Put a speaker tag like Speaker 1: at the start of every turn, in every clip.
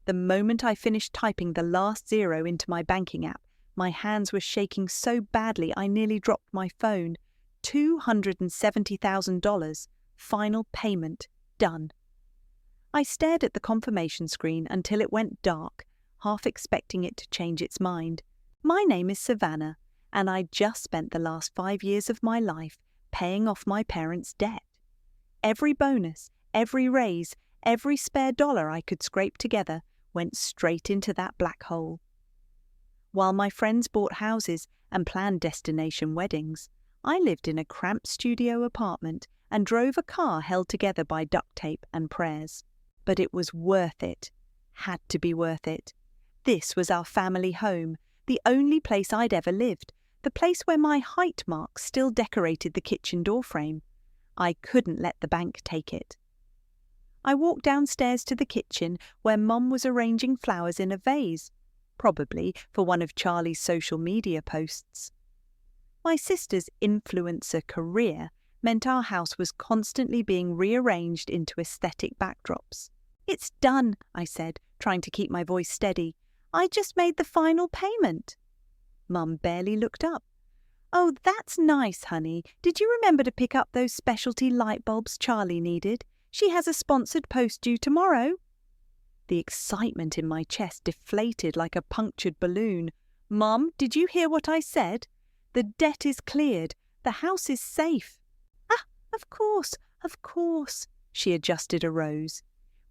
Speaker 1: The moment I finished typing the last zero into my banking app, my hands were shaking so badly I nearly dropped my phone. $270,000. Final payment. Done. I stared at the confirmation screen until it went dark, half expecting it to change its mind. My name is Savannah, and I just spent the last 5 years of my life paying off my parents' debt. Every bonus, every raise, every spare dollar I could scrape together went straight into that black hole. While my friends bought houses and planned destination weddings, I lived in a cramped studio apartment and drove a car held together by duct tape and prayers. But it was worth it. Had to be worth it. This was our family home, the only place I'd ever lived, the place where my height marks still decorated the kitchen doorframe. I couldn't let the bank take it. I walked downstairs to the kitchen where Mum was arranging flowers in a vase, probably for one of Charlie's social media posts. My sister's influencer career meant our house was constantly being rearranged into aesthetic backdrops. "It's done," I said, trying to keep my voice steady. "I just made the final payment." Mum barely looked up. "Oh, that's nice, honey. Did you remember to pick up those specialty light bulbs Charlie needed? She has a sponsored post due tomorrow." The excitement in my chest deflated like a punctured balloon. "Mum, did you hear what I said? The debt is cleared. The house is safe." "Ah, of course, she adjusted a rose.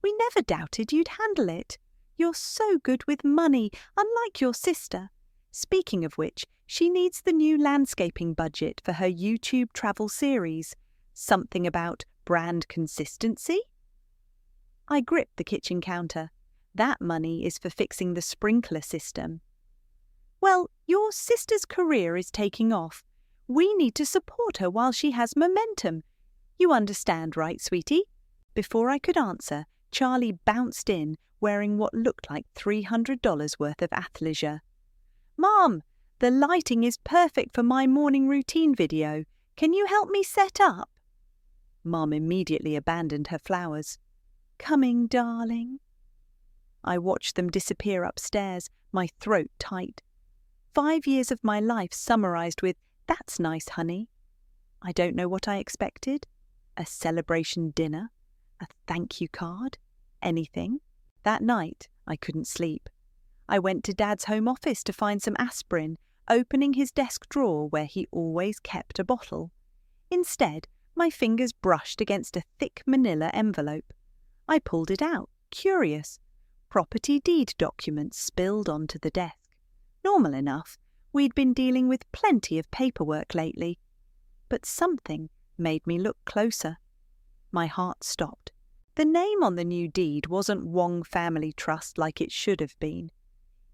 Speaker 1: "We never doubted you'd handle it. You're so good with money, unlike your sister. Speaking of which, she needs the new landscaping budget for her YouTube travel series. Something about brand consistency?" I gripped the kitchen counter. "That money is for fixing the sprinkler system." "Well, your sister's career is taking off. We need to support her while she has momentum. You understand, right, sweetie?" Before I could answer, Charlie bounced in, wearing what looked like $300 worth of athleisure. "Mom, the lighting is perfect for my morning routine video. Can you help me set up?" Mom immediately abandoned her flowers. "Coming, darling." I watched them disappear upstairs, my throat tight. 5 years of my life summarized with, "That's nice, honey." I don't know what I expected. A celebration dinner? A thank you card? Anything? That night, I couldn't sleep. I went to Dad's home office to find some aspirin, opening his desk drawer where he always kept a bottle. Instead, my fingers brushed against a thick manila envelope. I pulled it out, curious. Property deed documents spilled onto the desk. Normal enough. We'd been dealing with plenty of paperwork lately. But something made me look closer. My heart stopped. The name on the new deed wasn't Wong Family Trust like it should have been.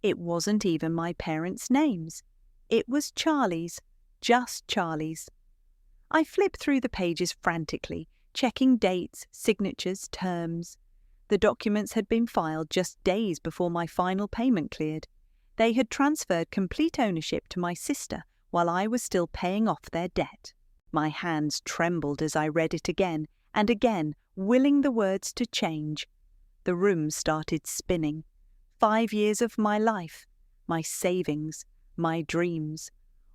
Speaker 1: It wasn't even my parents' names. It was Charlie's, just Charlie's. I flipped through the pages frantically, checking dates, signatures, terms. The documents had been filed just days before my final payment cleared. They had transferred complete ownership to my sister while I was still paying off their debt. My hands trembled as I read it again and again, willing the words to change. The room started spinning. 5 years of my life, my savings, my dreams,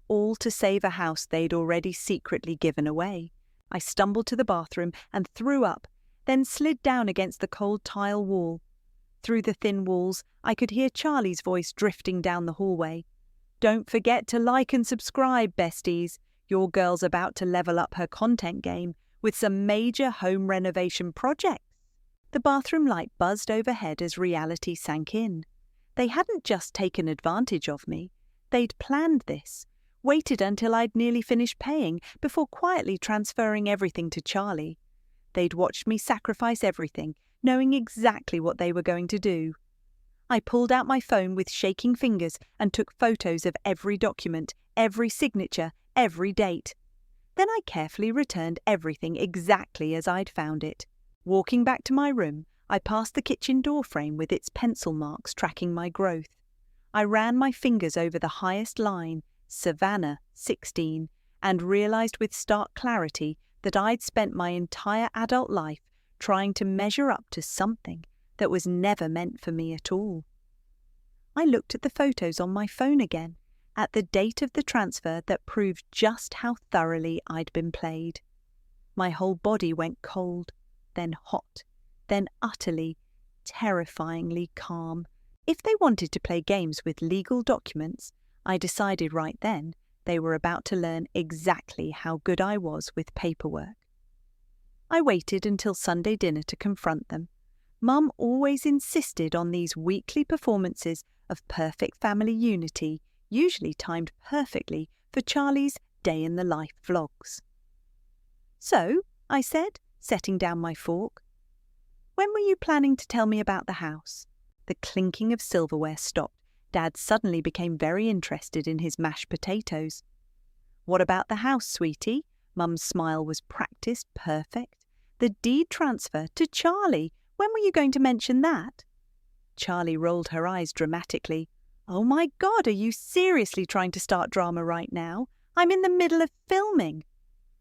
Speaker 1: all to save a house they'd already secretly given away. I stumbled to the bathroom and threw up, then slid down against the cold tile wall. Through the thin walls, I could hear Charlie's voice drifting down the hallway. "Don't forget to like and subscribe, besties. Your girl's about to level up her content game with some major home renovation projects." The bathroom light buzzed overhead as reality sank in. They hadn't just taken advantage of me. They'd planned this, waited until I'd nearly finished paying before quietly transferring everything to Charlie. They'd watched me sacrifice everything, knowing exactly what they were going to do. I pulled out my phone with shaking fingers and took photos of every document, every signature, every date. Then I carefully returned everything exactly as I'd found it. Walking back to my room, I passed the kitchen door frame with its pencil marks tracking my growth. I ran my fingers over the highest line, Savannah, 16, and realized with stark clarity that I'd spent my entire adult life trying to measure up to something that was never meant for me at all. I looked at the photos on my phone again, at the date of the transfer that proved just how thoroughly I'd been played. My whole body went cold, then hot, then utterly, terrifyingly calm. If they wanted to play games with legal documents, I decided right then they were about to learn exactly how good I was with paperwork. I waited until Sunday dinner to confront them. Mum always insisted on these weekly performances of perfect family unity, usually timed perfectly for Charlie's day-in-the-life vlogs. "So," I said, setting down my fork, "when were you planning to tell me about the house?" The clinking of silverware stopped. Dad suddenly became very interested in his mashed potatoes. "What about the house, sweetie?" Mum's smile was practiced, perfect. "The deed transfer to Charlie. When were you going to mention that?" Charlie rolled her eyes dramatically. "Oh my God, are you seriously trying to start drama right now? I'm in the middle of filming."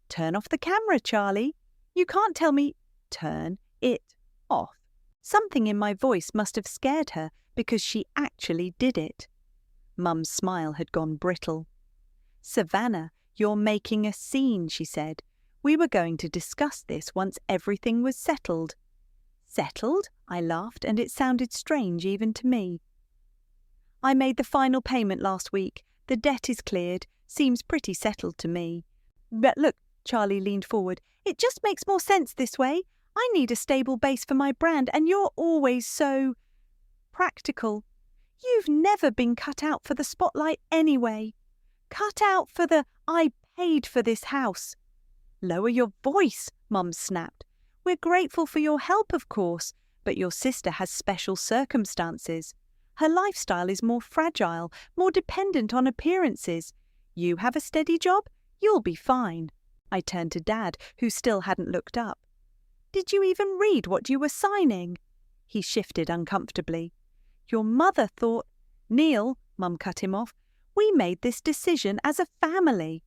Speaker 1: "Turn off the camera, Charlie. You can't tell me—" "Turn it off." Something in my voice must have scared her because she actually did it. Mum's smile had gone brittle. "Savannah, you're making a scene," she said. "We were going to discuss this once everything was settled." "Settled?" I laughed, and it sounded strange even to me. "I made the final payment last week. The debt is cleared. Seems pretty settled to me." "But look," Charlie leaned forward, "it just makes more sense this way. I need a stable base for my brand, and you're always so practical. You've never been cut out for the spotlight anyway. Cut out for the 'I paid for this house.'" "Lower your voice," Mum snapped. "We're grateful for your help, of course, but your sister has special circumstances. Her lifestyle is more fragile, more dependent on appearances. You have a steady job, you'll be fine." I turned to Dad, who still hadn't looked up. "Did you even read what you were signing?" He shifted uncomfortably. "Your mother thought—" "Neil," Mum cut him off, "we made this decision as a family."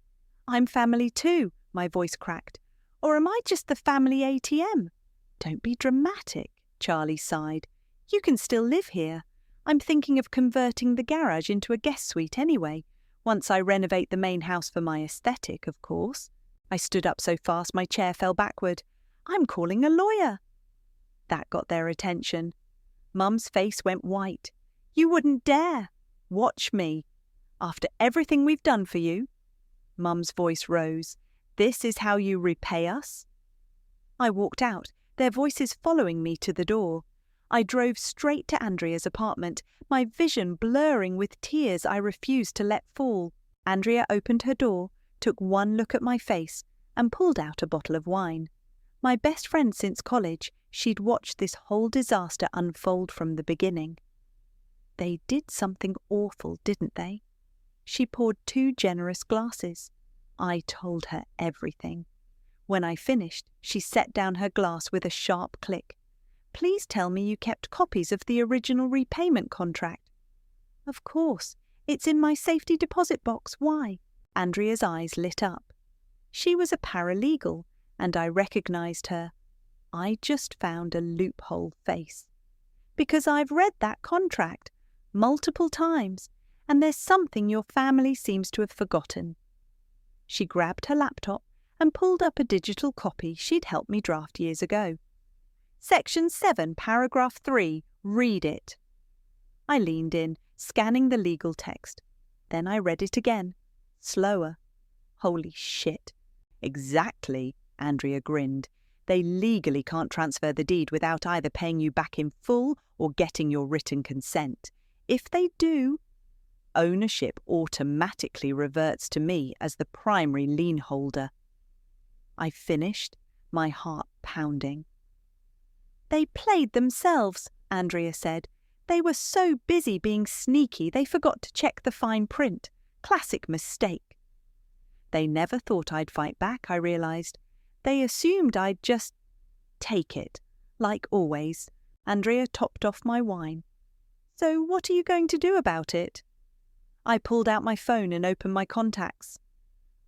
Speaker 1: "I'm family too," my voice cracked. "Or am I just the family ATM?" "Don't be dramatic," Charlie sighed. "You can still live here. I'm thinking of converting the garage into a guest suite anyway, once I renovate the main house for my aesthetic, of course." I stood up so fast my chair fell backward. "I'm calling a lawyer." That got their attention. Mum's face went white. "You wouldn't dare. Watch me. After everything we've done for you." Mum's voice rose. "This is how you repay us?" I walked out, their voices following me to the door. I drove straight to Andrea's apartment, my vision blurring with tears I refused to let fall. Andrea opened her door, took one look at my face, and pulled out a bottle of wine. My best friend since college, she'd watched this whole disaster unfold from the beginning. "They did something awful, didn't they?" She poured 2 generous glasses. I told her everything. When I finished, she set down her glass with a sharp click. "Please tell me you kept copies of the original repayment contract." "Of course. It's in my safety deposit box. Why?" Andrea's eyes lit up. She was a paralegal, and I recognized her. I just found a loophole face. "Because I've read that contract multiple times, and there's something your family seems to have forgotten." She grabbed her laptop and pulled up a digital copy she'd helped me draft years ago. "Section 7, paragraph 3, read it." I leaned in, scanning the legal text. Then I read it again, slower. Holy shit. "Exactly," Andrea grinned. "They legally can't transfer the deed without either paying you back in full or getting your written consent. If they do, ownership automatically reverts to me as the primary lien holder." I finished, my heart pounding. "They played themselves," Andrea said. "They were so busy being sneaky they forgot to check the fine print. Classic mistake." "They never thought I'd fight back," I realized. "They assumed I'd just take it, like always." Andrea topped off my wine. "So what are you going to do about it?" I pulled out my phone and opened my contacts.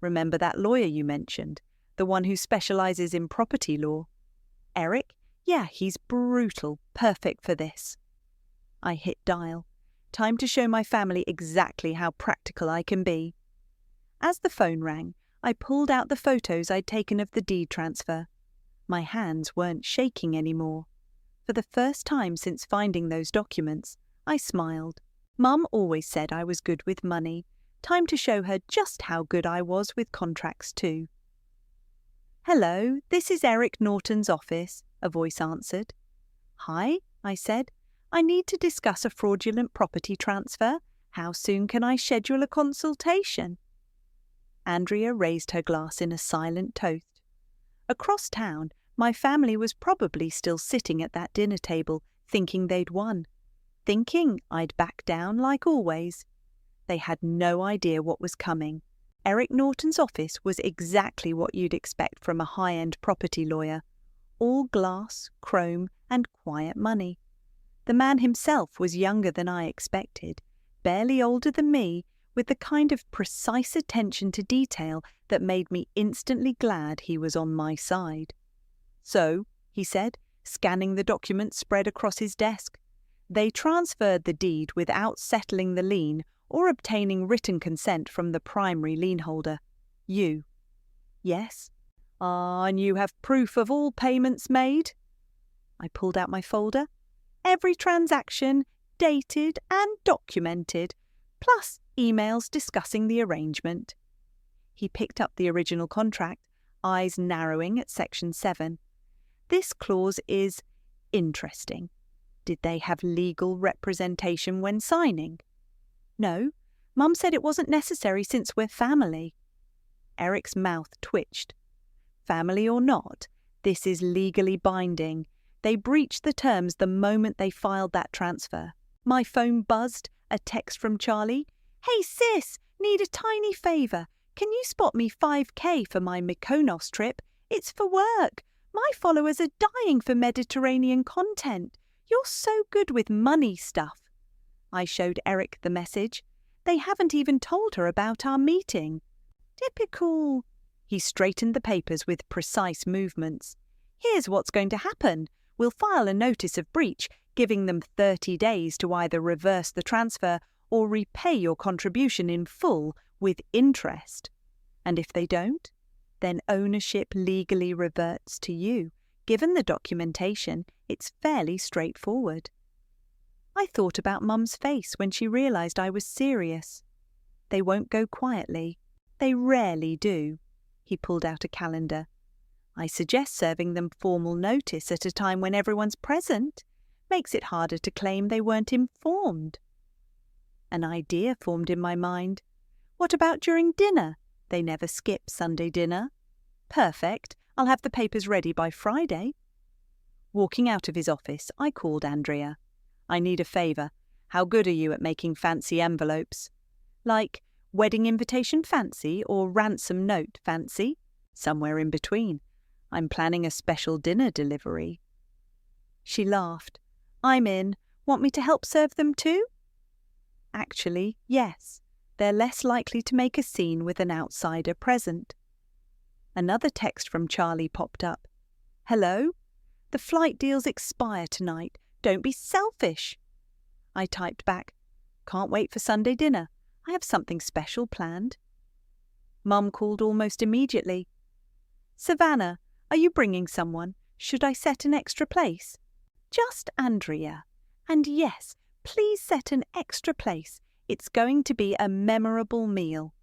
Speaker 1: "Remember that lawyer you mentioned? The one who specializes in property law?" "Eric? Yeah, he's brutal, perfect for this. I hit dial. Time to show my family exactly how practical I can be. As the phone rang, I pulled out the photos I'd taken of the deed transfer. My hands weren't shaking anymore. For the first time since finding those documents, I smiled. Mum always said I was good with money. Time to show her just how good I was with contracts too. "Hello, this is Eric Norton's office," a voice answered. "Hi," I said. "I need to discuss a fraudulent property transfer. How soon can I schedule a consultation?" Andrea raised her glass in a silent toast. Across town, my family was probably still sitting at that dinner table, thinking they'd won. Thinking I'd back down like always. They had no idea what was coming. Eric Norton's office was exactly what you'd expect from a high-end property lawyer. All glass, chrome, and quiet money. The man himself was younger than I expected, barely older than me, with the kind of precise attention to detail that made me instantly glad he was on my side. "So," he said, scanning the documents spread across his desk, "they transferred the deed without settling the lien or obtaining written consent from the primary lien holder. You." "Yes." "And you have proof of all payments made?" I pulled out my folder. "Every transaction, dated and documented, plus emails discussing the arrangement." He picked up the original contract, eyes narrowing at Section 7. "This clause is interesting. Did they have legal representation when signing?" "No. Mum said it wasn't necessary since we're family." Eric's mouth twitched. "Family or not, this is legally binding. They breached the terms the moment they filed that transfer." My phone buzzed, a text from Charlie. "Hey sis, need a tiny favour. Can you spot me 5K for my Mykonos trip? It's for work. My followers are dying for Mediterranean content. You're so good with money stuff." I showed Eric the message. "They haven't even told her about our meeting." "Typical." He straightened the papers with precise movements. "Here's what's going to happen. We'll file a notice of breach, giving them 30 days to either reverse the transfer or repay your contribution in full with interest. And if they don't, then ownership legally reverts to you. Given the documentation, it's fairly straightforward." I thought about Mum's face when she realised I was serious. "They won't go quietly. They rarely do." He pulled out a calendar. "I suggest serving them formal notice at a time when everyone's present. Makes it harder to claim they weren't informed." An idea formed in my mind. "What about during dinner? They never skip Sunday dinner." "Perfect. I'll have the papers ready by Friday." Walking out of his office, I called Andrea. "I need a favour. How good are you at making fancy envelopes?" "Like wedding invitation fancy or ransom note fancy?" "Somewhere in between. I'm planning a special dinner delivery." She laughed. "I'm in. Want me to help serve them too?" "Actually, yes. They're less likely to make a scene with an outsider present." Another text from Charlie popped up. "Hello? The flight deals expire tonight. Don't be selfish." I typed back, "Can't wait for Sunday dinner. I have something special planned." Mum called almost immediately. "Savannah, are you bringing someone? Should I set an extra place?" "Just Andrea. And yes, please set an extra place. It's going to be a memorable meal."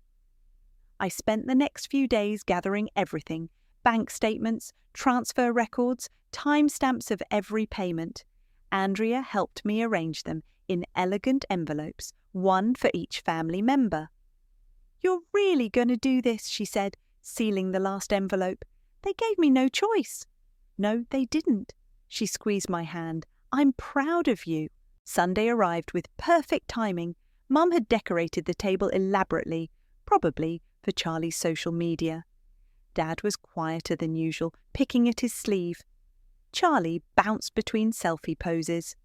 Speaker 1: I spent the next few days gathering everything: bank statements, transfer records, timestamps of every payment. Andrea helped me arrange them in elegant envelopes, one for each family member. "You're really going to do this," she said, sealing the last envelope. "They gave me no choice." "No, they didn't." She squeezed my hand. "I'm proud of you." Sunday arrived with perfect timing. Mum had decorated the table elaborately, probably for Charlie's social media. Dad was quieter than usual, picking at his sleeve. Charlie bounced between selfie poses.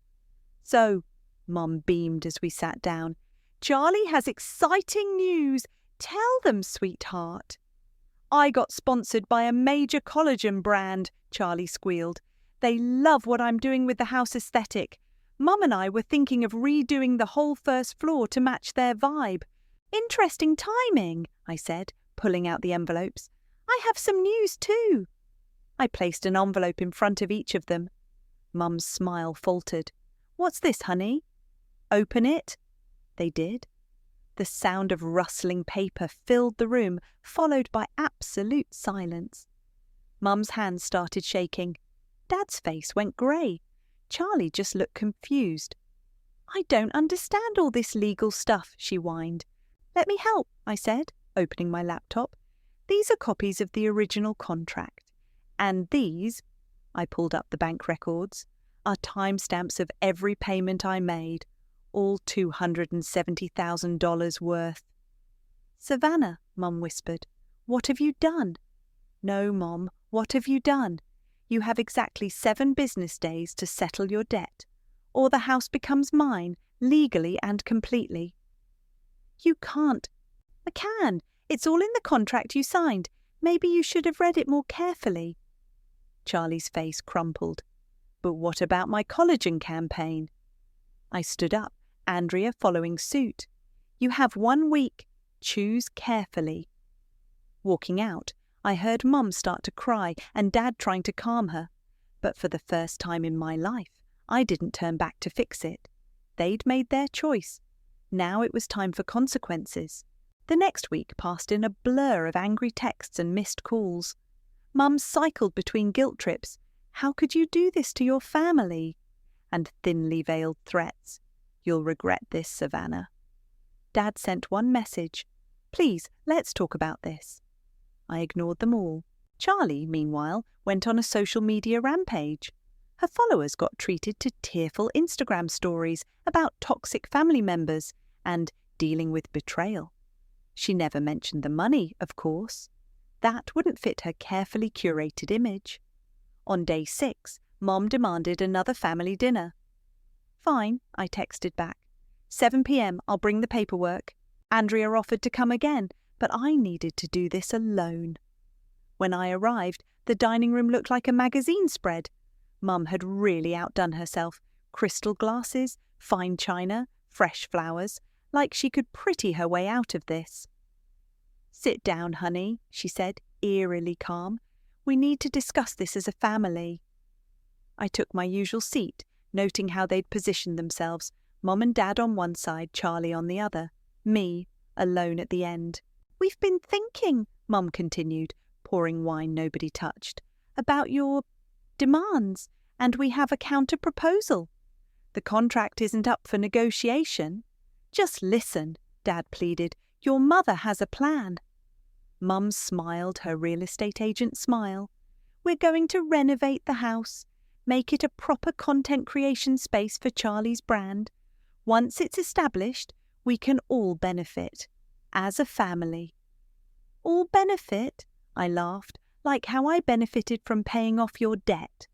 Speaker 1: "So," Mum beamed as we sat down, "Charlie has exciting news. Tell them, sweetheart." "I got sponsored by a major collagen brand," Charlie squealed. They love what I'm doing with the house aesthetic. Mum and I were thinking of redoing the whole first floor to match their vibe. Interesting timing, I said, pulling out the envelopes. I have some news too. I placed an envelope in front of each of them. Mum's smile faltered. What's this, honey? Open it. They did. The sound of rustling paper filled the room, followed by absolute silence. Mum's hands started shaking. Dad's face went grey. Charlie just looked confused. I don't understand all this legal stuff, she whined. Let me help, I said, opening my laptop. These are copies of the original contract. And these, I pulled up the bank records, are timestamps of every payment I made, all $270,000 worth. Savannah, Mum whispered, what have you done? No, Mom, what have you done? You have exactly 7 business days to settle your debt, or the house becomes mine, legally and completely. You can't. I can. It's all in the contract you signed. Maybe you should have read it more carefully. Charlie's face crumpled. But what about my collagen campaign? I stood up, Andrea following suit. You have 1 week. Choose carefully. Walking out, I heard Mum start to cry and Dad trying to calm her. But for the first time in my life, I didn't turn back to fix it. They'd made their choice. Now it was time for consequences. The next week passed in a blur of angry texts and missed calls. Mum cycled between guilt trips. How could you do this to your family? And thinly veiled threats. You'll regret this, Savannah. Dad sent one message. Please, let's talk about this. I ignored them all. Charlie, meanwhile, went on a social media rampage. Her followers got treated to tearful Instagram stories about toxic family members and dealing with betrayal. She never mentioned the money, of course. That wouldn't fit her carefully curated image. On day 6, Mom demanded another family dinner. Fine, I texted back. 7 p.m, I'll bring the paperwork. Andrea offered to come again, but I needed to do this alone. When I arrived, the dining room looked like a magazine spread. Mum had really outdone herself. Crystal glasses, fine china, fresh flowers, like she could pretty her way out of this. Sit down, honey, she said, eerily calm. We need to discuss this as a family. I took my usual seat, noting how they'd positioned themselves, Mum and Dad on one side, Charlie on the other, me alone at the end. We've been thinking, Mum continued, pouring wine nobody touched, about your demands, and we have a counter-proposal. The contract isn't up for negotiation. Just listen, Dad pleaded. Your mother has a plan. Mum smiled her real estate agent smile. We're going to renovate the house, make it a proper content creation space for Charlie's brand. Once it's established, we can all benefit, as a family. All benefit? I laughed, like how I benefited from paying off your debt.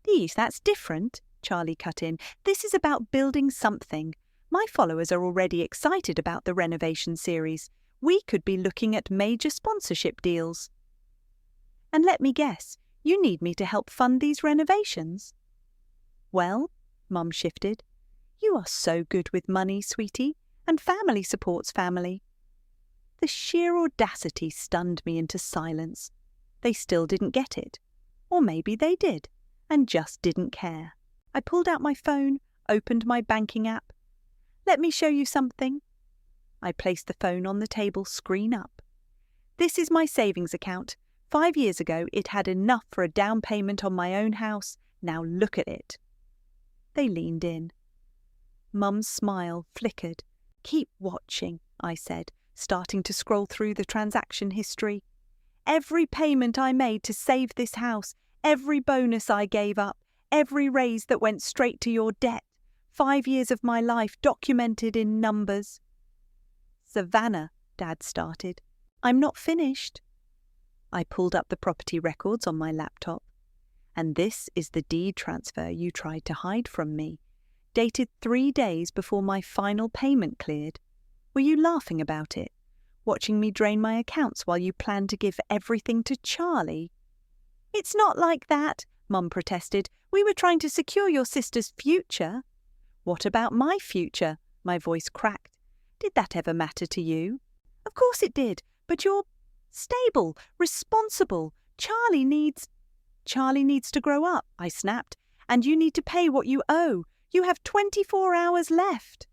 Speaker 1: Geez, that's different, Charlie cut in. This is about building something. My followers are already excited about the renovation series. We could be looking at major sponsorship deals. And let me guess, you need me to help fund these renovations? Well, Mum shifted. You are so good with money, sweetie, and family supports family. The sheer audacity stunned me into silence. They still didn't get it. Or maybe they did, and just didn't care. I pulled out my phone, opened my banking app. Let me show you something. I placed the phone on the table, screen up. This is my savings account. 5 years ago, it had enough for a down payment on my own house. Now look at it. They leaned in. Mum's smile flickered. Keep watching, I said, starting to scroll through the transaction history. Every payment I made to save this house, every bonus I gave up, every raise that went straight to your debt. 5 years of my life documented in numbers. Savannah, Dad started. I'm not finished. I pulled up the property records on my laptop. And this is the deed transfer you tried to hide from me, dated 3 days before my final payment cleared. Were you laughing about it? Watching me drain my accounts while you planned to give everything to Charlie? It's not like that, Mum protested. "We were trying to secure your sister's future." "What about my future?" My voice cracked. "Did that ever matter to you?" "Of course it did, but you're stable, responsible. Charlie needs to grow up," I snapped, "and you need to pay what you owe. You have 24 hours left."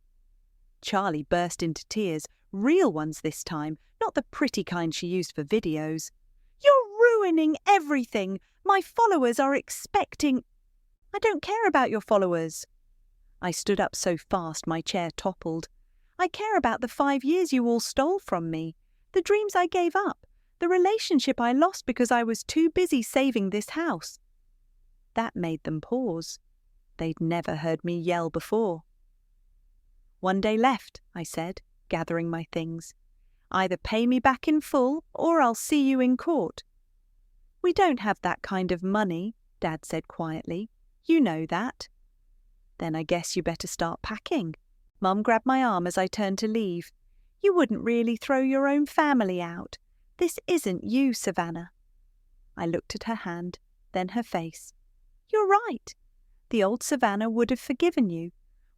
Speaker 1: Charlie burst into tears, real ones this time, not the pretty kind she used for videos. "You're ruining everything. My followers are expecting—" "I don't care about your followers." I stood up so fast my chair toppled. "I care about the 5 years you all stole from me, the dreams I gave up, the relationship I lost because I was too busy saving this house." That made them pause. They'd never heard me yell before. "One day left," I said, gathering my things. "Either pay me back in full, or I'll see you in court." "We don't have that kind of money," Dad said quietly. "You know that." "Then I guess you better start packing." Mum grabbed my arm as I turned to leave. "You wouldn't really throw your own family out. This isn't you, Savannah." I looked at her hand, then her face. "You're right. The old Savannah would have forgiven you,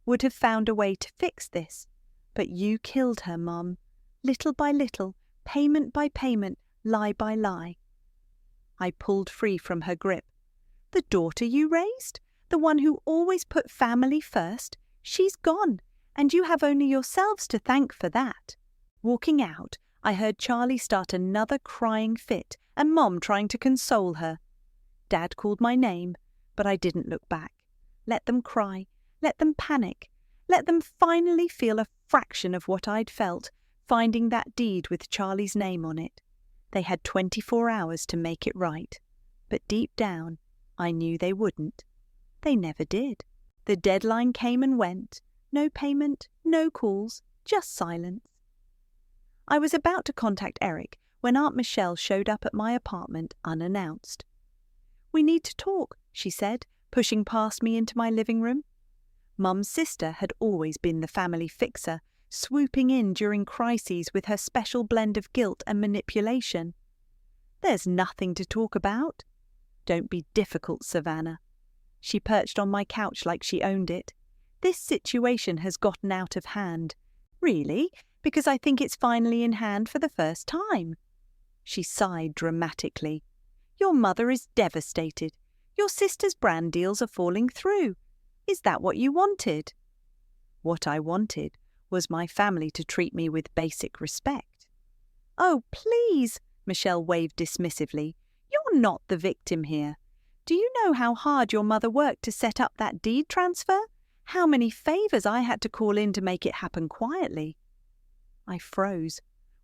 Speaker 1: would have found a way to fix this. But you killed her, Mum. Little by little, payment by payment, lie by lie." I pulled free from her grip. "The daughter you raised? The one who always put family first? She's gone, and you have only yourselves to thank for that." Walking out, I heard Charlie start another crying fit and Mom trying to console her. Dad called my name, but I didn't look back. Let them cry, let them panic, let them finally feel a fraction of what I'd felt, finding that deed with Charlie's name on it. They had 24 hours to make it right. But deep down, I knew they wouldn't. They never did. The deadline came and went. No payment, no calls, just silence. I was about to contact Eric when Aunt Michelle showed up at my apartment unannounced. "We need to talk," she said, pushing past me into my living room. Mum's sister had always been the family fixer, swooping in during crises with her special blend of guilt and manipulation. "There's nothing to talk about." "Don't be difficult, Savannah." She perched on my couch like she owned it. "This situation has gotten out of hand." "Really? Because I think it's finally in hand for the first time." She sighed dramatically. "Your mother is devastated. Your sister's brand deals are falling through. Is that what you wanted?" What I wanted was my family to treat me with basic respect. "Oh, please," Michelle waved dismissively. "You're not the victim here. Do you know how hard your mother worked to set up that deed transfer? How many favors I had to call in to make it happen quietly?" I froze.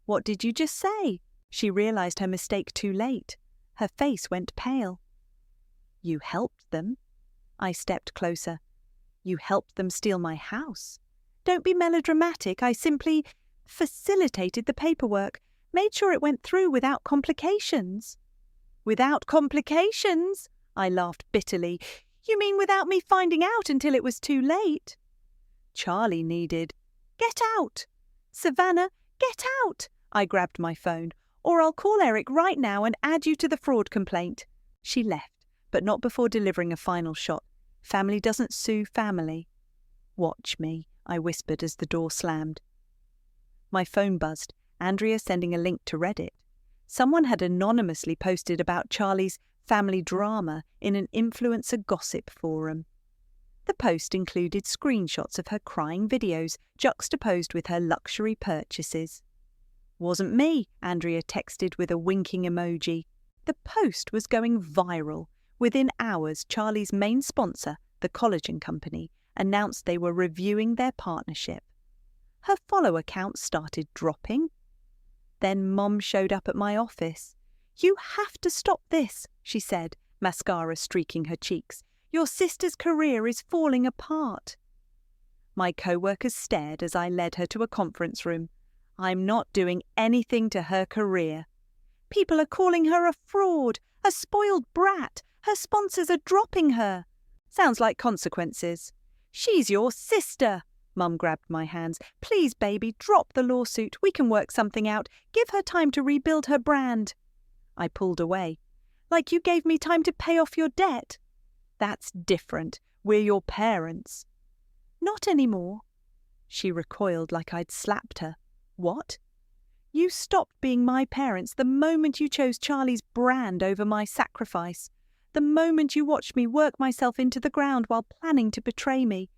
Speaker 1: "What did you just say?" She realized her mistake too late. Her face went pale. "You helped them." I stepped closer. "You helped them steal my house." "Don't be melodramatic. I simply facilitated the paperwork, made sure it went through without complications." "Without complications?" I laughed bitterly. "You mean without me finding out until it was too late?" Charlie needed. "Get out! Savannah, get out!" I grabbed my phone. "Or I'll call Eric right now and add you to the fraud complaint." She left, but not before delivering a final shot. Family doesn't sue family. "Watch me," I whispered as the door slammed. My phone buzzed, Andrea sending a link to Reddit. Someone had anonymously posted about Charlie's family drama in an influencer gossip forum. The post included screenshots of her crying videos juxtaposed with her luxury purchases. "Wasn't me," Andrea texted with a winking emoji. The post was going viral. Within hours, Charlie's main sponsor, the collagen company, announced they were reviewing their partnership. Her follower count started dropping. Then Mom showed up at my office. "You have to stop this," she said, mascara streaking her cheeks. "Your sister's career is falling apart." My co-workers stared as I led her to a conference room. "I'm not doing anything to her career. People are calling her a fraud, a spoiled brat. Her sponsors are dropping her." "Sounds like consequences." "She's your sister." Mum grabbed my hands. "Please, baby, drop the lawsuit. We can work something out. Give her time to rebuild her brand." I pulled away. Like you gave me time to pay off your debt. That's different. We're your parents. Not anymore. She recoiled like I'd slapped her. What? You stopped being my parents the moment you chose Charlie's brand over my sacrifice. The moment you watched me work myself into the ground while planning to betray me.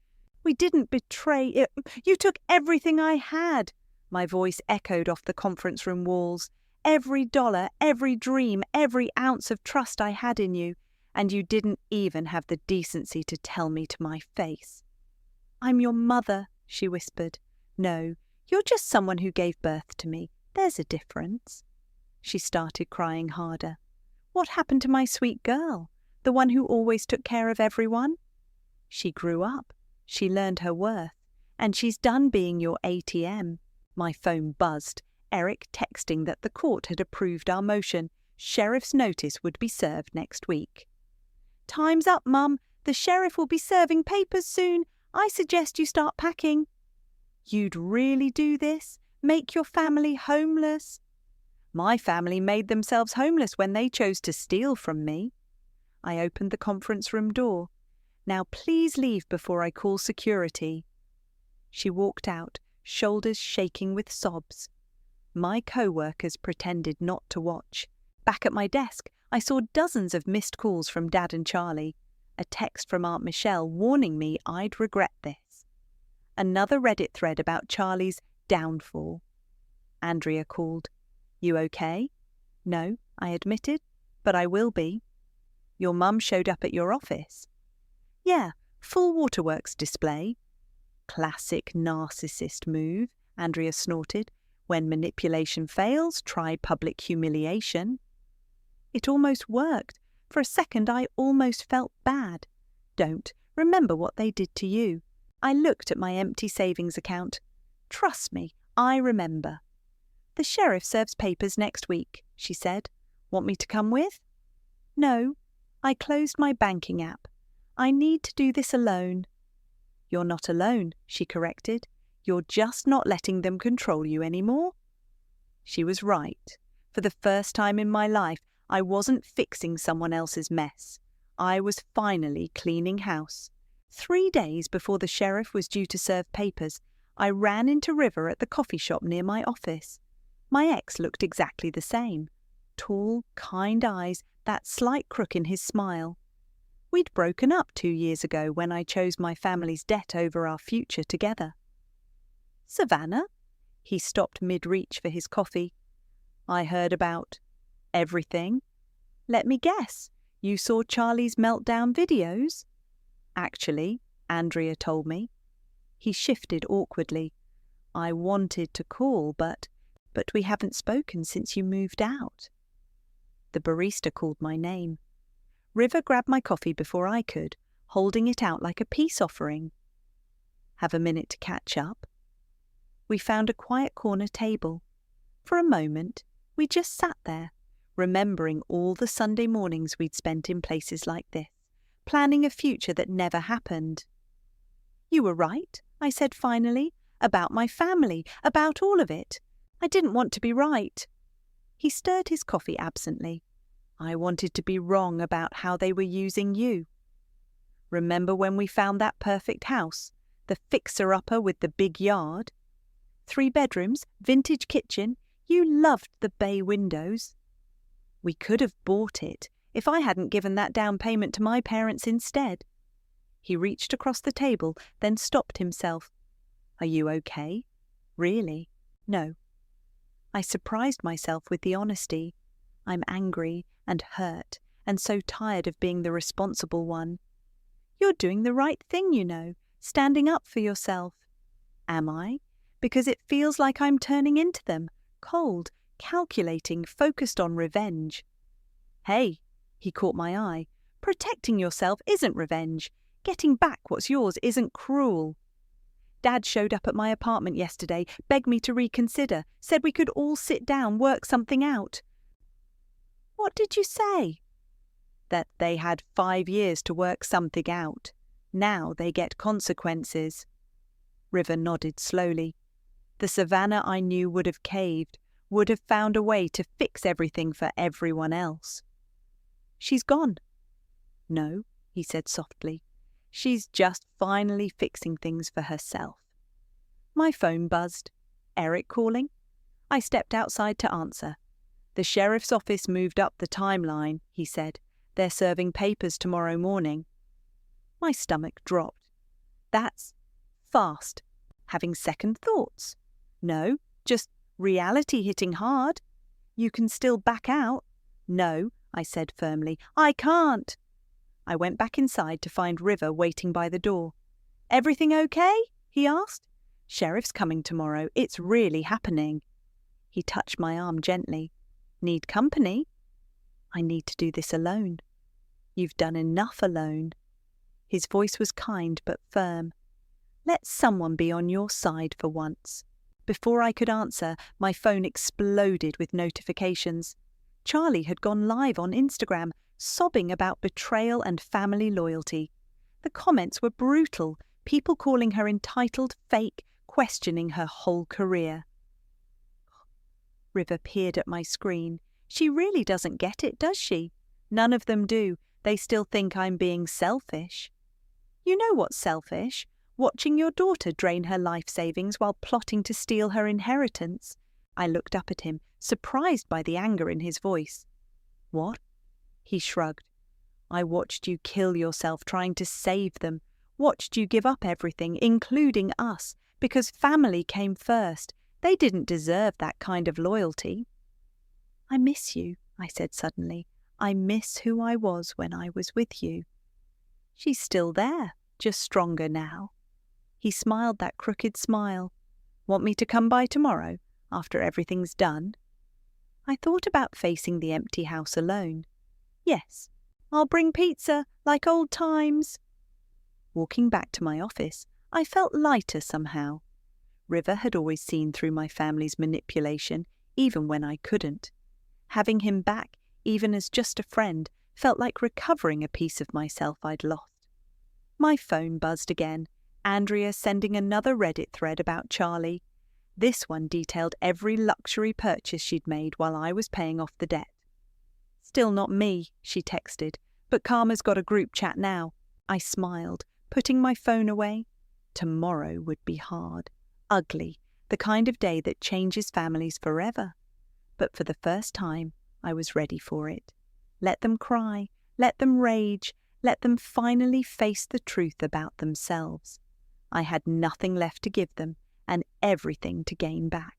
Speaker 1: We didn't betray it. You took everything I had. My voice echoed off the conference room walls. Every dollar, every dream, every ounce of trust I had in you, and you didn't even have the decency to tell me to my face. I'm your mother, she whispered. No, you're just someone who gave birth to me. There's a difference. She started crying harder. What happened to my sweet girl, the one who always took care of everyone? She grew up. She learned her worth, and she's done being your ATM. My phone buzzed, Eric texting that the court had approved our motion. Sheriff's notice would be served next week. Time's up, Mum. The sheriff will be serving papers soon. I suggest you start packing. You'd really do this? Make your family homeless? My family made themselves homeless when they chose to steal from me. I opened the conference room door. Now please leave before I call security. She walked out, shoulders shaking with sobs. My co-workers pretended not to watch. Back at my desk, I saw dozens of missed calls from Dad and Charlie. A text from Aunt Michelle warning me I'd regret this. Another Reddit thread about Charlie's downfall. Andrea called. You okay? No, I admitted, but I will be. Your mum showed up at your office. Yeah, full waterworks display. Classic narcissist move, Andrea snorted. When manipulation fails, try public humiliation. It almost worked. For a second, I almost felt bad. Don't. Remember what they did to you. I looked at my empty savings account. Trust me, I remember. The sheriff serves papers next week, she said. Want me to come with? No. I closed my banking app. I need to do this alone. You're not alone, she corrected. You're just not letting them control you anymore. She was right. For the first time in my life, I wasn't fixing someone else's mess. I was finally cleaning house. 3 days before the sheriff was due to serve papers, I ran into River at the coffee shop near my office. My ex looked exactly the same. Tall, kind eyes, that slight crook in his smile. We'd broken up 2 years ago when I chose my family's debt over our future together. Savannah? He stopped mid-reach for his coffee. I heard about everything. Let me guess, you saw Charlie's meltdown videos? Actually, Andrea told me. He shifted awkwardly. I wanted to call, but we haven't spoken since you moved out. The barista called my name. River grabbed my coffee before I could, holding it out like a peace offering. Have a minute to catch up? We found a quiet corner table. For a moment, we just sat there, remembering all the Sunday mornings we'd spent in places like this, planning a future that never happened. You were right, I said finally, about my family, about all of it. I didn't want to be right. He stirred his coffee absently. I wanted to be wrong about how they were using you. Remember when we found that perfect house, the fixer-upper with the big yard? 3 bedrooms, vintage kitchen. You loved the bay windows. We could have bought it if I hadn't given that down payment to my parents instead. He reached across the table, then stopped himself. Are you okay? Really? No. I surprised myself with the honesty. I'm angry and hurt and so tired of being the responsible one. You're doing the right thing, you know, standing up for yourself. Am I? Because it feels like I'm turning into them, cold, calculating, focused on revenge. Hey, he caught my eye. Protecting yourself isn't revenge. Getting back what's yours isn't cruel. Dad showed up at my apartment yesterday, begged me to reconsider, said we could all sit down, work something out. What did you say? That they had 5 years to work something out. Now they get consequences. River nodded slowly. The Savannah I knew would have caved, would have found a way to fix everything for everyone else. She's gone." "No," he said softly. "She's just finally fixing things for herself." My phone buzzed. Eric calling? I stepped outside to answer. "The sheriff's office moved up the timeline," he said. "They're serving papers tomorrow morning." My stomach dropped. That's fast. Having second thoughts? No, just reality hitting hard. "You can still back out." "No," I said firmly. "I can't." I went back inside to find River waiting by the door. "Everything okay?" he asked. "Sheriff's coming tomorrow. It's really happening." He touched my arm gently. "Need company?" "I need to do this alone." "You've done enough alone." His voice was kind but firm. "Let someone be on your side for once." Before I could answer, my phone exploded with notifications. Charlie had gone live on Instagram, sobbing about betrayal and family loyalty. The comments were brutal, people calling her entitled, fake, questioning her whole career. River peered at my screen. She really doesn't get it, does she? None of them do. They still think I'm being selfish. You know what's selfish? Watching your daughter drain her life savings while plotting to steal her inheritance. I looked up at him, surprised by the anger in his voice. "What?" He shrugged. "I watched you kill yourself trying to save them. Watched you give up everything, including us, because family came first. They didn't deserve that kind of loyalty." "I miss you," I said suddenly. "I miss who I was when I was with you." "She's still there, just stronger now." He smiled that crooked smile. "Want me to come by tomorrow, after everything's done?" I thought about facing the empty house alone. "Yes, I'll bring pizza, like old times." Walking back to my office, I felt lighter somehow. River had always seen through my family's manipulation, even when I couldn't. Having him back, even as just a friend, felt like recovering a piece of myself I'd lost. My phone buzzed again. Andrea sending another Reddit thread about Charlie. This one detailed every luxury purchase she'd made while I was paying off the debt. "Still not me," she texted, "but Karma's got a group chat now." I smiled, putting my phone away. Tomorrow would be hard, ugly, the kind of day that changes families forever. But for the first time, I was ready for it. Let them cry, let them rage, let them finally face the truth about themselves. I had nothing left to give them and everything to gain back.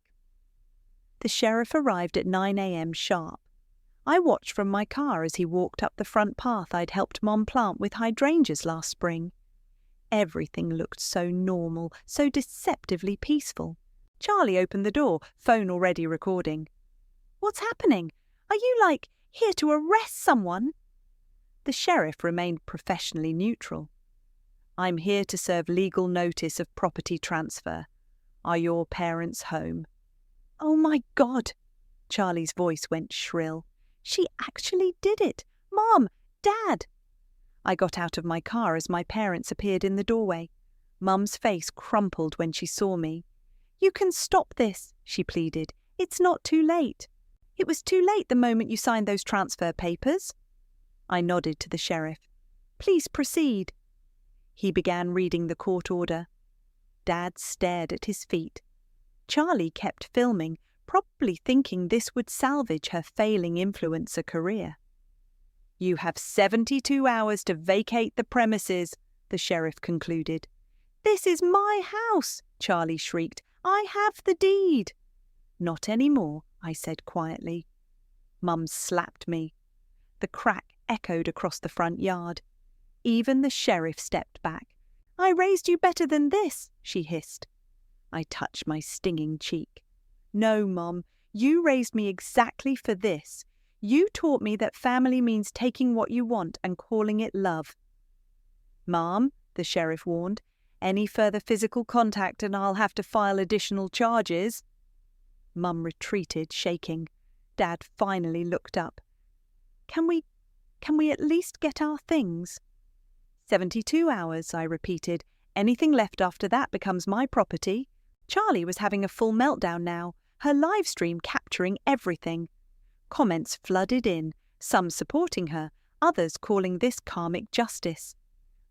Speaker 1: The sheriff arrived at 9 a.m. sharp. I watched from my car as he walked up the front path I'd helped Mom plant with hydrangeas last spring. Everything looked so normal, so deceptively peaceful. Charlie opened the door, phone already recording. "What's happening? Are you, here to arrest someone?" The sheriff remained professionally neutral. "I'm here to serve legal notice of property transfer. Are your parents home?" "Oh my God!" Charlie's voice went shrill. "She actually did it! Mom! Dad!" I got out of my car as my parents appeared in the doorway. Mum's face crumpled when she saw me. "You can stop this," she pleaded. "It's not too late." "It was too late the moment you signed those transfer papers." I nodded to the sheriff. "Please proceed." He began reading the court order. Dad stared at his feet. Charlie kept filming, probably thinking this would salvage her failing influencer career. "You have 72 hours to vacate the premises," the sheriff concluded. "This is my house," Charlie shrieked. "I have the deed." "Not anymore," I said quietly. Mum slapped me. The crack echoed across the front yard. Even the sheriff stepped back. "I raised you better than this," she hissed. I touched my stinging cheek. "No, Mom, you raised me exactly for this. You taught me that family means taking what you want and calling it love." "Mom," the sheriff warned, "any further physical contact and I'll have to file additional charges." Mum retreated, shaking. Dad finally looked up. Can we at least get our things?" 72 hours, I repeated. "Anything left after that becomes my property." Charlie was having a full meltdown now, her live stream capturing everything. Comments flooded in, some supporting her, others calling this karmic justice.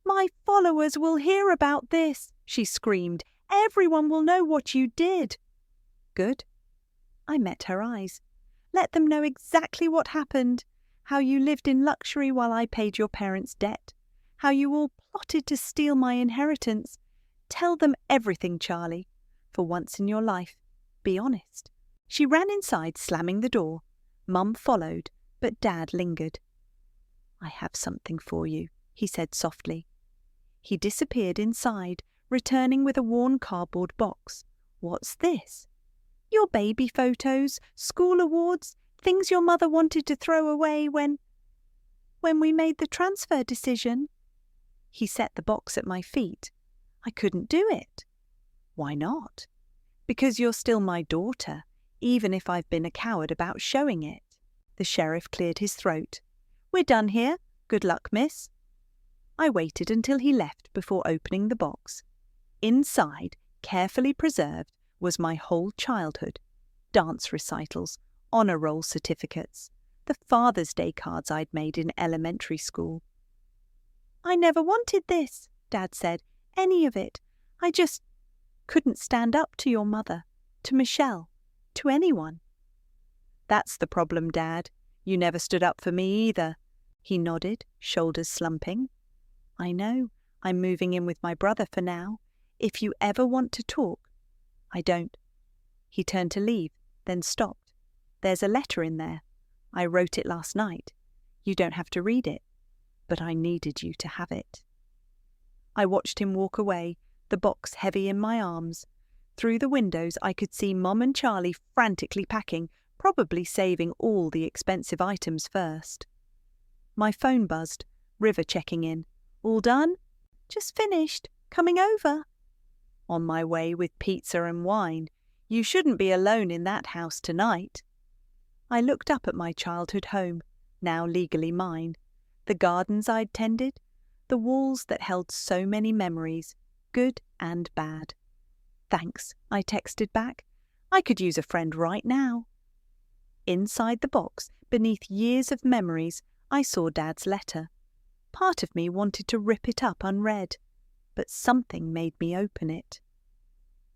Speaker 1: "My followers will hear about this," she screamed. "Everyone will know what you did." Good. I met her eyes. Let them know exactly what happened, how you lived in luxury while I paid your parents' debt, how you all plotted to steal my inheritance. Tell them everything, Charlie. For once in your life, be honest. She ran inside, slamming the door. Mum followed, but Dad lingered. "I have something for you," he said softly. He disappeared inside, returning with a worn cardboard box. "What's this?" "Your baby photos, school awards, things your mother wanted to throw away when we made the transfer decision." He set the box at my feet. I couldn't do it. "Why not?" "Because you're still my daughter, even if I've been a coward about showing it." The sheriff cleared his throat. "We're done here. Good luck, miss." I waited until he left before opening the box. Inside, carefully preserved, was my whole childhood. Dance recitals, honour roll certificates, the Father's Day cards I'd made in elementary school. "I never wanted this," Dad said. "Any of it. I just couldn't stand up to your mother, to Michelle, to anyone." "That's the problem, Dad. You never stood up for me either." He nodded, shoulders slumping. "I know. I'm moving in with my brother for now. If you ever want to talk—" "I don't." He turned to leave, then stopped. "There's a letter in there. I wrote it last night. You don't have to read it, but I needed you to have it." I watched him walk away, the box heavy in my arms. Through the windows I could see Mum and Charlie frantically packing, probably saving all the expensive items first. My phone buzzed, River checking in. "All done?" "Just finished. Coming over." "On my way with pizza and wine. You shouldn't be alone in that house tonight." I looked up at my childhood home, now legally mine. The gardens I'd tended, the walls that held so many memories, good and bad. "Thanks," I texted back. "I could use a friend right now." Inside the box, beneath years of memories, I saw Dad's letter. Part of me wanted to rip it up unread, but something made me open it.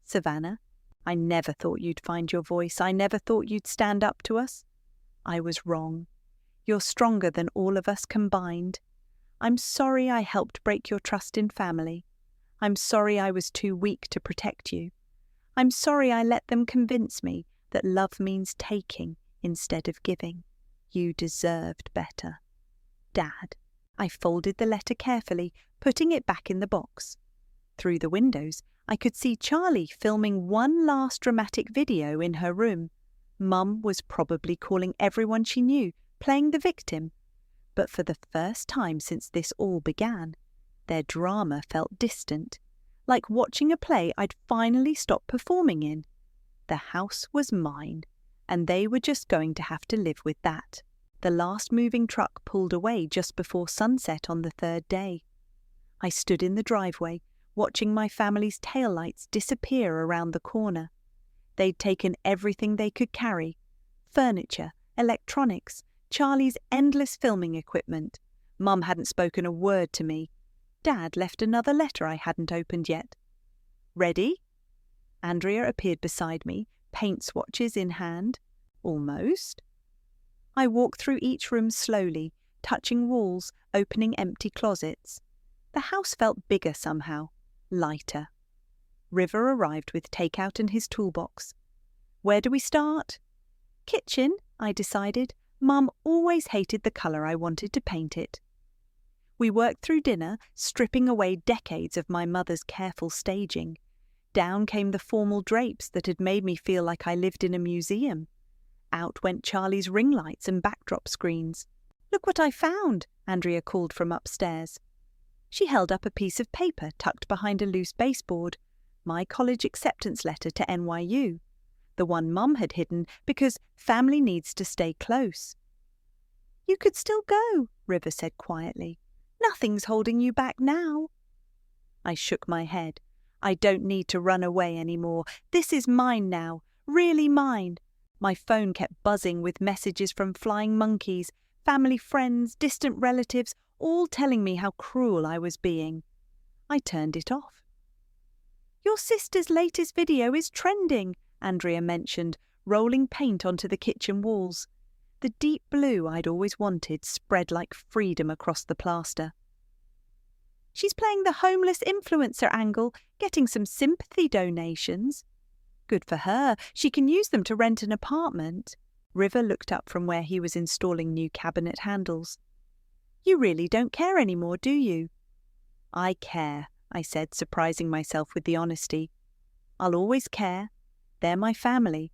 Speaker 1: "Savannah, I never thought you'd find your voice. I never thought you'd stand up to us. I was wrong. You're stronger than all of us combined. I'm sorry I helped break your trust in family. I'm sorry I was too weak to protect you. I'm sorry I let them convince me that love means taking instead of giving. You deserved better. Dad." I folded the letter carefully, putting it back in the box. Through the windows, I could see Charlie filming one last dramatic video in her room. Mum was probably calling everyone she knew, playing the victim. But for the first time since this all began, their drama felt distant, like watching a play I'd finally stopped performing in. The house was mine, and they were just going to have to live with that. The last moving truck pulled away just before sunset on the third day. I stood in the driveway, watching my family's taillights disappear around the corner. They'd taken everything they could carry: furniture, electronics, Charlie's endless filming equipment. Mum hadn't spoken a word to me. Dad left another letter I hadn't opened yet. "Ready?" Andrea appeared beside me, paint swatches in hand. "Almost." I walked through each room slowly, touching walls, opening empty closets. The house felt bigger somehow, lighter. River arrived with takeout and his toolbox. "Where do we start?" "Kitchen," I decided. Mum always hated the colour I wanted to paint it. We worked through dinner, stripping away decades of my mother's careful staging. Down came the formal drapes that had made me feel like I lived in a museum. Out went Charlie's ring lights and backdrop screens. "Look what I found," Andrea called from upstairs. She held up a piece of paper tucked behind a loose baseboard. My college acceptance letter to NYU. The one Mum had hidden because family needs to stay close. "You could still go," River said quietly. "Nothing's holding you back now." I shook my head. "I don't need to run away anymore. This is mine now, really mine." My phone kept buzzing with messages from flying monkeys, family friends, distant relatives, all telling me how cruel I was being. I turned it off. "Your sister's latest video is trending," Andrea mentioned, rolling paint onto the kitchen walls. The deep blue I'd always wanted spread like freedom across the plaster. "She's playing the homeless influencer angle, getting some sympathy donations." "Good for her. She can use them to rent an apartment." River looked up from where he was installing new cabinet handles. "You really don't care anymore, do you?" "I care," I said, surprising myself with the honesty. "I'll always care. They're my family.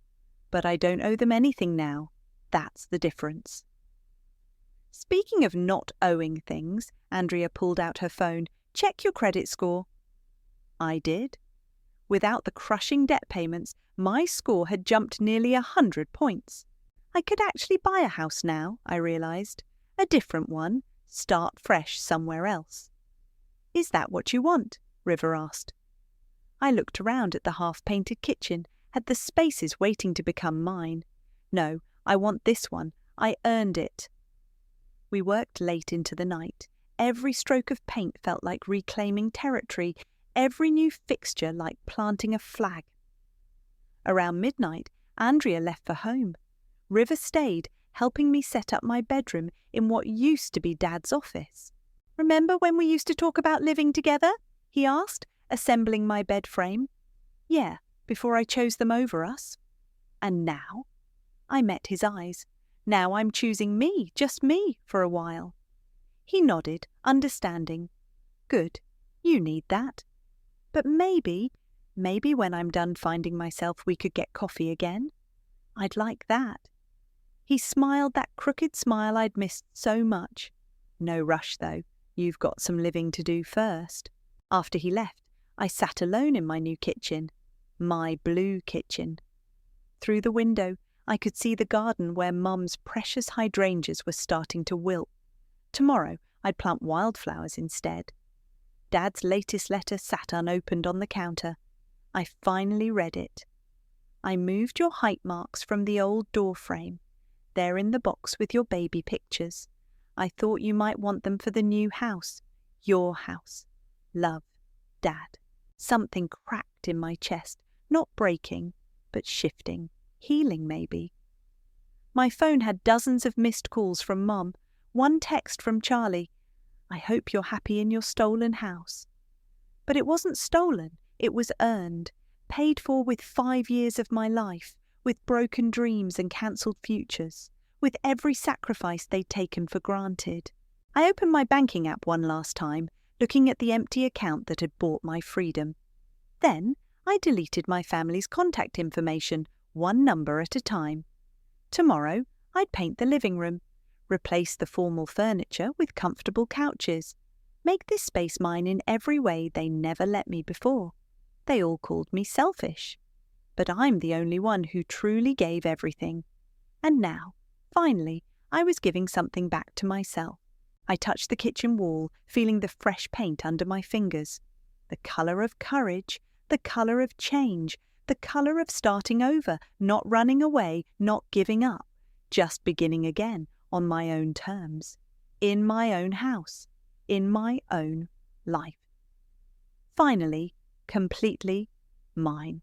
Speaker 1: But I don't owe them anything now. That's the difference." Speaking of not owing things, Andrea pulled out her phone. "Check your credit score." I did. Without the crushing debt payments, my score had jumped nearly 100 points. I could actually buy a house now, I realized. A different one, start fresh somewhere else. "Is that what you want?" River asked. I looked around at the half-painted kitchen, at the spaces waiting to become mine. "No, I want this one. I earned it." We worked late into the night. Every stroke of paint felt like reclaiming territory, every new fixture like planting a flag. Around midnight, Andrea left for home. River stayed, helping me set up my bedroom in what used to be Dad's office. "Remember when we used to talk about living together?" he asked, assembling my bed frame. "Yeah, before I chose them over us." "And now?" I met his eyes. "Now I'm choosing me, just me, for a while." He nodded, understanding. "Good. You need that. But maybe when I'm done finding myself we could get coffee again. I'd like that." He smiled that crooked smile I'd missed so much. "No rush, though. You've got some living to do first." After he left, I sat alone in my new kitchen. My blue kitchen. Through the window, I could see the garden where Mum's precious hydrangeas were starting to wilt. Tomorrow, I'd plant wildflowers instead. Dad's latest letter sat unopened on the counter. I finally read it. "I moved your height marks from the old door frame. They're in the box with your baby pictures. I thought you might want them for the new house. Your house. Love, Dad." Something cracked in my chest, not breaking, but shifting. Healing, maybe. My phone had dozens of missed calls from Mum, one text from Charlie. "I hope you're happy in your stolen house." But it wasn't stolen, it was earned, paid for with 5 years of my life, with broken dreams and cancelled futures, with every sacrifice they'd taken for granted. I opened my banking app one last time, looking at the empty account that had bought my freedom. Then I deleted my family's contact information, one number at a time. Tomorrow, I'd paint the living room, replace the formal furniture with comfortable couches, make this space mine in every way they never let me before. They all called me selfish. But I'm the only one who truly gave everything. And now, finally, I was giving something back to myself. I touched the kitchen wall, feeling the fresh paint under my fingers. The colour of courage, the colour of change, the colour of starting over, not running away, not giving up, just beginning again on my own terms, in my own house, in my own life. Finally, completely mine.